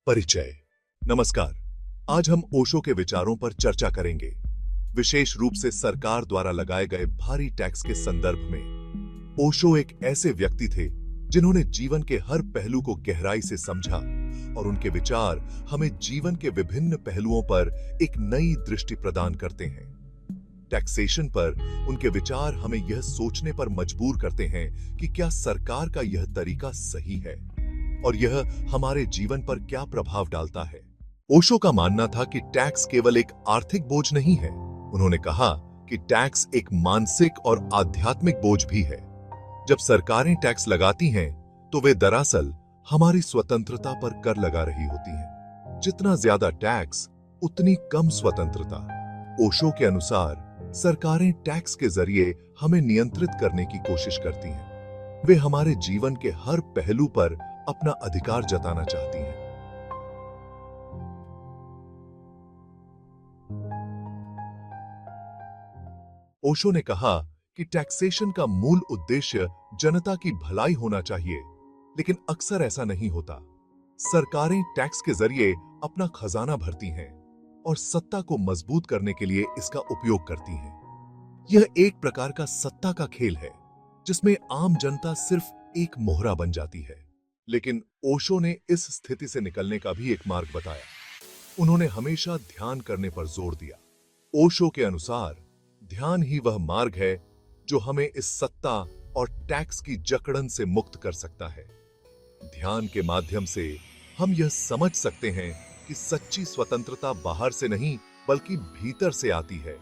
परिचय। नमस्कार। आज हम ओशो के विचारों पर चर्चा करेंगे, विशेष रूप से सरकार द्वारा लगाए गए भारी टैक्स के संदर्भ में। ओशो एक ऐसे व्यक्ति थे जिन्होंने जीवन के हर पहलू को गहराई से समझा और उनके विचार हमें जीवन के विभिन्न पहलुओं पर एक नई दृष्टि प्रदान करते हैं। टैक्सेशन पर उनके विचार हमें यह सोचने पर मजबूर करते हैं कि क्या सरकार का यह तरीका सही है और यह हमारे जीवन पर क्या प्रभाव डालता है। ओशो का मानना था कि टैक्स केवल एक आर्थिक बोझ नहीं है। उन्होंने कहा कि टैक्स एक मानसिक और आध्यात्मिक बोझ भी है। जब सरकारें टैक्स लगाती हैं तो वे दरअसल हमारी स्वतंत्रता पर कर लगा रही होती हैं। जितना ज्यादा टैक्स उतनी कम स्वतंत्रता। ओशो के अनुसार सरकारें टैक्स के जरिए हमें नियंत्रित करने की कोशिश करती हैं। वे हमारे जीवन के हर पहलू पर अपना अधिकार जताना चाहती हैं। ओशो ने कहा कि टैक्सेशन का मूल उद्देश्य जनता की भलाई होना चाहिए, लेकिन अक्सर ऐसा नहीं होता। सरकारें टैक्स के जरिए अपना खजाना भरती हैं और सत्ता को मजबूत करने के लिए इसका उपयोग करती हैं। यह एक प्रकार का सत्ता का खेल है जिसमें आम जनता सिर्फ एक मोहरा बन जाती है। लेकिन ओशो ने इस स्थिति से निकलने का भी एक मार्ग बताया। उन्होंने हमेशा ध्यान करने पर जोर दिया। ओशो के अनुसार ध्यान ही वह मार्ग है जो हमें इस सत्ता और टैक्स की जकड़न से मुक्त कर सकता है। ध्यान के माध्यम से हम यह समझ सकते हैं कि सच्ची स्वतंत्रता बाहर से नहीं बल्कि भीतर से आती है,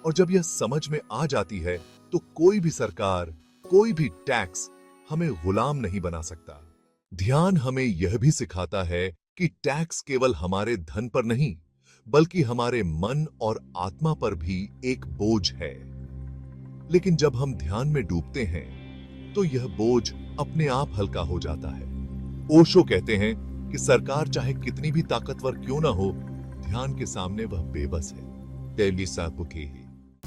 और जब यह समझ में आ जाती है तो कोई भी सरकार, कोई भी टैक्स हमें गुलाम नहीं बना सकता। ध्यान हमें यह भी सिखाता है कि टैक्स केवल हमारे धन पर नहीं बल्कि हमारे मन और आत्मा पर भी एक बोझ है। लेकिन जब हम ध्यान में डूबते हैं तो यह बोझ अपने आप हल्का हो जाता है। ओशो कहते हैं कि सरकार चाहे कितनी भी ताकतवर क्यों ना हो, ध्यान के सामने वह बेबस है।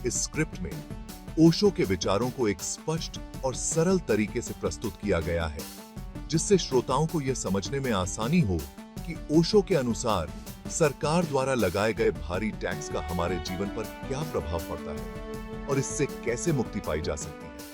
इस स्क्रिप्ट में ओशो के विचारों को एक स्पष्ट और सरल तरीके से प्रस्तुत किया गया है, जिससे श्रोताओं को यह समझने में आसानी हो कि ओशो के अनुसार सरकार द्वारा लगाए गए भारी टैक्स का हमारे जीवन पर क्या प्रभाव पड़ता है और इससे कैसे मुक्ति पाई जा सकती है।